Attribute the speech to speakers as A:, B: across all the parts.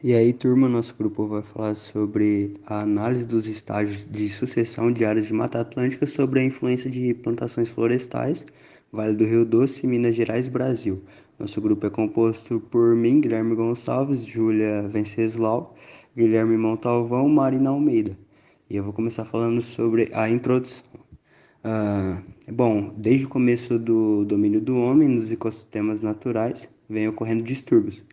A: E aí, turma, nosso grupo vai falar sobre a análise dos estágios de sucessão de áreas de Mata Atlântica sobre a influência de plantações florestais, Vale do Rio Doce, Minas Gerais, Brasil. Nosso grupo é composto por mim, Guilherme Gonçalves, Júlia Venceslau, Guilherme Montalvão, Marina Almeida. E eu vou começar falando sobre a introdução. Bom, desde o começo do domínio do homem nos ecossistemas naturais, vem ocorrendo distúrbios,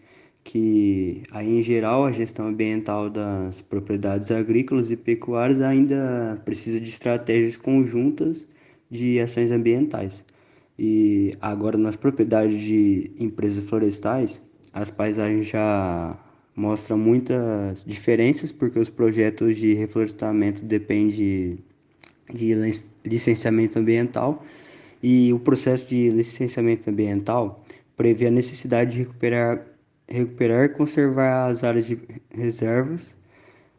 A: que aí em geral a gestão ambiental das propriedades agrícolas e pecuárias ainda precisa de estratégias conjuntas de ações ambientais. E agora nas propriedades de empresas florestais, as paisagens já mostram muitas diferenças porque os projetos de reflorestamento dependem de licenciamento ambiental e o processo de licenciamento ambiental prevê a necessidade de recuperar e conservar as áreas de reservas,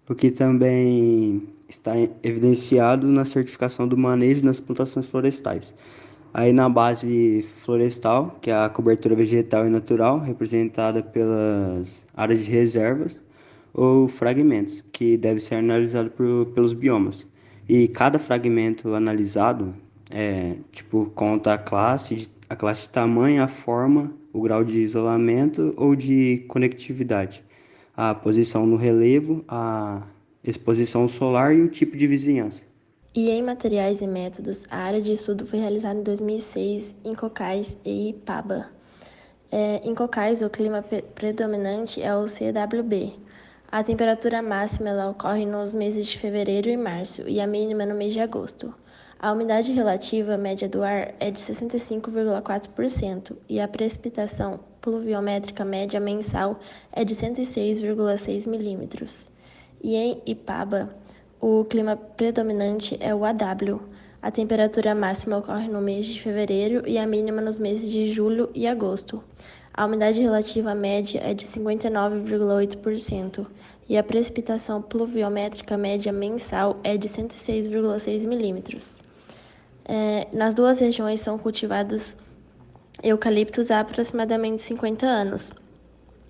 A: o que também está evidenciado na certificação do manejo nas plantações florestais. Aí na base florestal, que é a cobertura vegetal e natural, representada pelas áreas de reservas ou fragmentos, que deve ser analisado pelos biomas. E cada fragmento analisado conta a classe de tamanho, a forma, o grau de isolamento ou de conectividade, a posição no relevo, a exposição solar e o tipo de vizinhança.
B: E em materiais e métodos, a área de estudo foi realizada em 2006 em Cocais e Ipaba. Em Cocais, o clima predominante é o CWB. A temperatura máxima ela ocorre nos meses de fevereiro e março e a mínima no mês de agosto. A umidade relativa média do ar é de 65,4% e a precipitação pluviométrica média mensal é de 106,6 milímetros. E em Ipaba, o clima predominante é o AW. A temperatura máxima ocorre no mês de fevereiro e a mínima nos meses de julho e agosto. A umidade relativa média é de 59,8% e a precipitação pluviométrica média mensal é de 106,6 milímetros. Nas duas regiões são cultivados eucaliptos há aproximadamente 50 anos,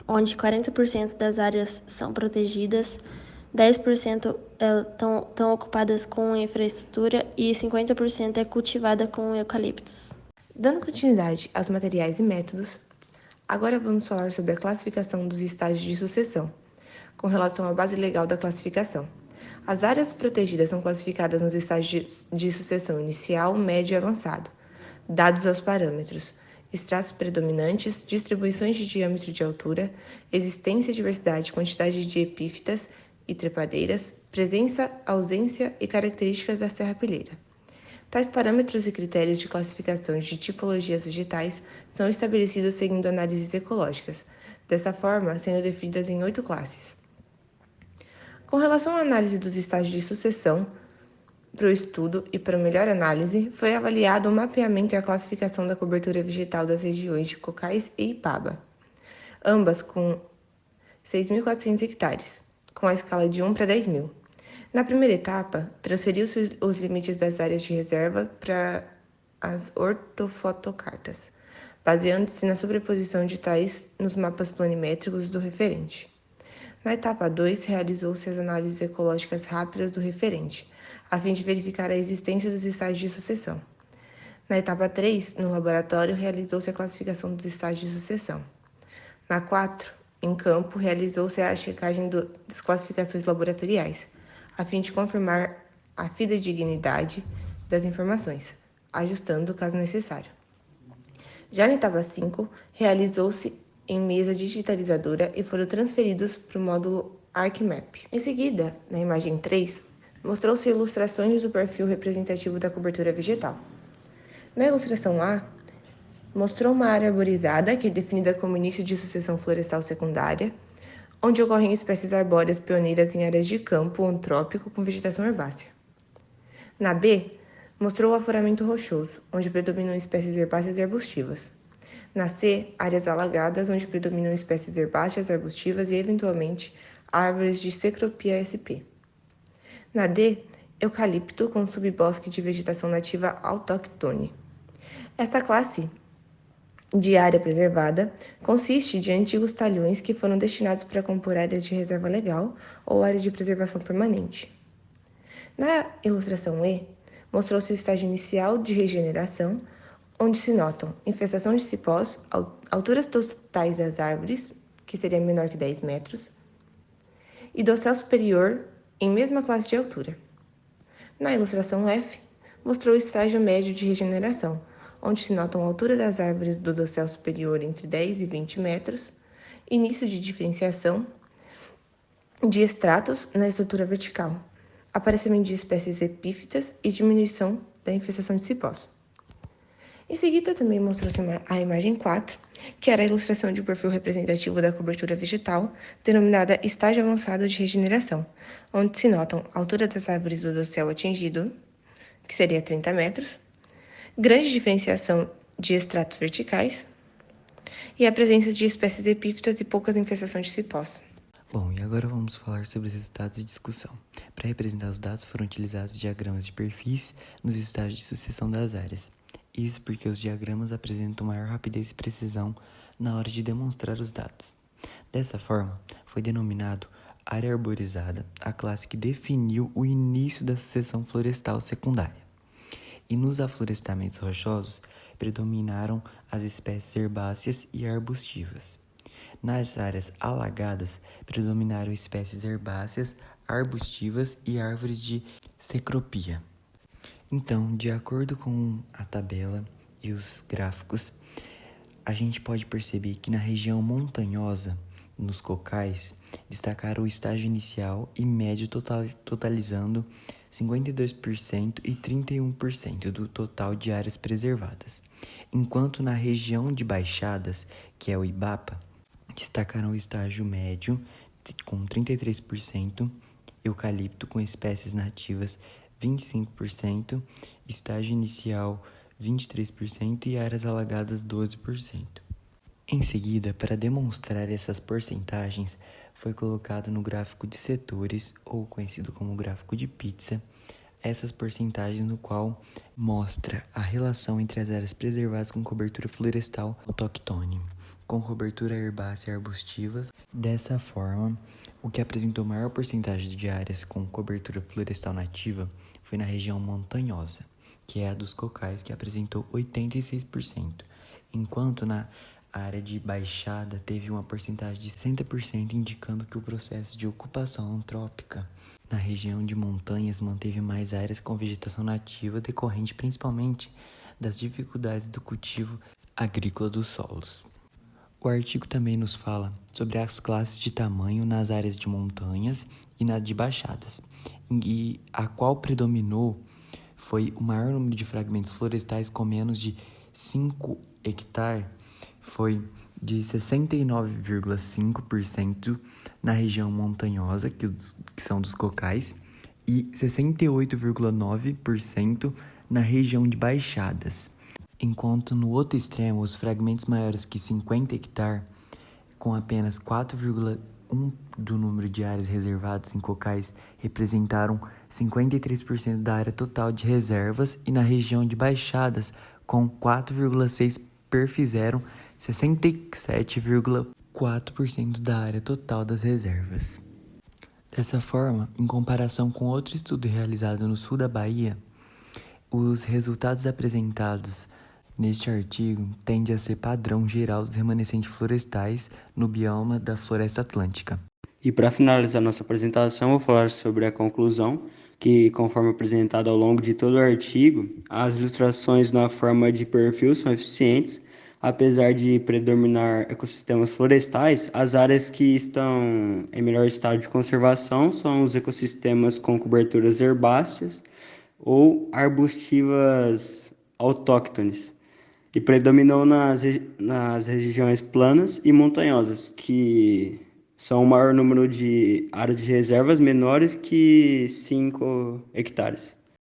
B: onde 40% das áreas são protegidas, 10% estão ocupadas com infraestrutura e 50% é cultivada com eucaliptos.
C: Dando continuidade aos materiais e métodos, agora vamos falar sobre a classificação dos estágios de sucessão, com relação à base legal da classificação. As áreas protegidas são classificadas nos estágios de sucessão inicial, médio e avançado, dados aos parâmetros: estratos predominantes, distribuições de diâmetro e de altura, existência, diversidade e quantidade de epífitas e trepadeiras, presença, ausência e características da serrapilheira. Tais parâmetros e critérios de classificação de tipologias vegetais são estabelecidos seguindo análises ecológicas, dessa forma sendo definidas em 8 classes. Com relação à análise dos estágios de sucessão, para o estudo e para melhor análise, foi avaliado o mapeamento e a classificação da cobertura vegetal das regiões de Cocais e Ipaba, ambas com 6.400 hectares, com a escala de 1 para 10.000. Na primeira etapa, transferiu-se os limites das áreas de reserva para as ortofotocartas, baseando-se na sobreposição de tais nos mapas planimétricos do referente. Na etapa 2, realizou-se as análises ecológicas rápidas do referente, a fim de verificar a existência dos estágios de sucessão. Na etapa 3, no laboratório, realizou-se a classificação dos estágios de sucessão. Na 4, em campo, realizou-se a checagem das classificações laboratoriais, a fim de confirmar a fidedignidade das informações, ajustando caso necessário. Já na etapa 5, realizou-se em mesa digitalizadora e foram transferidos para o módulo ArcMap. Em seguida, na imagem 3, mostrou-se ilustrações do perfil representativo da cobertura vegetal. Na ilustração A, mostrou uma área arborizada, que é definida como início de sucessão florestal secundária, onde ocorrem espécies arbóreas pioneiras em áreas de campo antrópico com vegetação herbácea. Na B, mostrou o afloramento rochoso, onde predominam espécies herbáceas e arbustivas. Na C, áreas alagadas, onde predominam espécies herbáceas, arbustivas e, eventualmente, árvores de Cecropia sp. Na D, eucalipto com subbosque de vegetação nativa autóctone. Esta classe de área preservada consiste de antigos talhões que foram destinados para compor áreas de reserva legal ou áreas de preservação permanente. Na ilustração E, mostrou-se o estágio inicial de regeneração, onde se notam infestação de cipós, alturas totais das árvores, que seria menor que 10 metros, e dossel superior em mesma classe de altura. Na ilustração F, mostrou o estágio médio de regeneração, onde se notam a altura das árvores do dossel superior entre 10 e 20 metros, início de diferenciação de estratos na estrutura vertical, aparecimento de espécies epífitas e diminuição da infestação de cipós. Em seguida, também mostrou-se a imagem 4, que era a ilustração de um perfil representativo da cobertura vegetal, denominada estágio avançado de regeneração, onde se notam a altura das árvores do dossel atingido, que seria 30 metros, grande diferenciação de estratos verticais e a presença de espécies epífitas e poucas infestações de cipós.
D: Bom, e agora vamos falar sobre os resultados de discussão. Para representar os dados foram utilizados diagramas de perfis nos estágios de sucessão das áreas. Isso porque os diagramas apresentam maior rapidez e precisão na hora de demonstrar os dados. Dessa forma, foi denominado área arborizada a classe que definiu o início da sucessão florestal secundária. E nos aflorestamentos rochosos, predominaram as espécies herbáceas e arbustivas. Nas áreas alagadas, predominaram espécies herbáceas, arbustivas e árvores de cecropia. Então, de acordo com a tabela e os gráficos, a gente pode perceber que na região montanhosa, nos cocais, destacaram o estágio inicial e médio totalizando 52% e 31% do total de áreas preservadas, enquanto na região de baixadas, que é o Ibapa, destacaram o estágio médio com 33%, eucalipto com espécies nativas 25%, estágio inicial 23% e áreas alagadas 12%. Em seguida, para demonstrar essas porcentagens, foi colocado no gráfico de setores, ou conhecido como gráfico de pizza, essas porcentagens no qual mostra a relação entre as áreas preservadas com cobertura florestal autóctone, com cobertura herbácea e arbustivas. Dessa forma, o que apresentou maior porcentagem de áreas com cobertura florestal nativa foi na região montanhosa, que é a dos cocais, que apresentou 86%, enquanto na área de baixada teve uma porcentagem de 60%, indicando que o processo de ocupação antrópica na região de montanhas manteve mais áreas com vegetação nativa, decorrente principalmente das dificuldades do cultivo agrícola dos solos. O artigo também nos fala sobre as classes de tamanho nas áreas de montanhas e na de baixadas, e a qual predominou foi o maior número de fragmentos florestais com menos de 5 hectares, foi de 69,5% na região montanhosa, que são dos cocais, e 68,9% na região de baixadas. Enquanto no outro extremo, os fragmentos maiores que 50 hectares, com apenas 4,1% do número de áreas reservadas em cocais, representaram 53% da área total de reservas, e na região de baixadas, com 4,6%, perfizeram 67,4% da área total das reservas. Dessa forma, em comparação com outro estudo realizado no sul da Bahia, os resultados apresentados neste artigo tendem a ser padrão geral dos remanescentes florestais no bioma da Floresta Atlântica.
A: E para finalizar nossa apresentação, vou falar sobre a conclusão, que, conforme apresentado ao longo de todo o artigo, as ilustrações na forma de perfil são eficientes. Apesar de predominar ecossistemas florestais, as áreas que estão em melhor estado de conservação são os ecossistemas com coberturas herbáceas ou arbustivas autóctones, e predominou nas regiões planas e montanhosas, que são o maior número de áreas de reservas menores que 5 hectares.